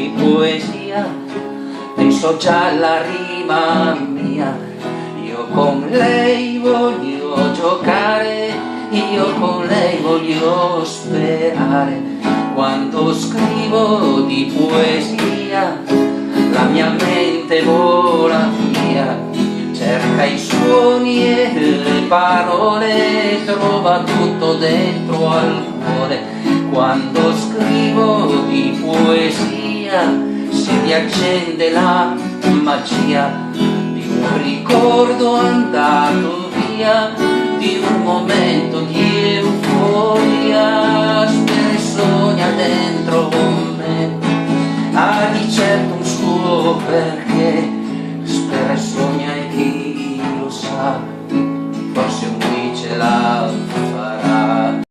di poesia, ne so già la rima mia. Io con lei voglio giocare, io con lei voglio sperare. Quando scrivo di poesia la mia mente vola via, cerca i suoni e le parole, trova tutto dentro al cuore. Quando scrivo di poesia si riaccende la magia di un ricordo andato via, di un momento di euforia. Spera e sogna dentro me, ha di certo un suo perché. Spera e sogna e chi lo sa.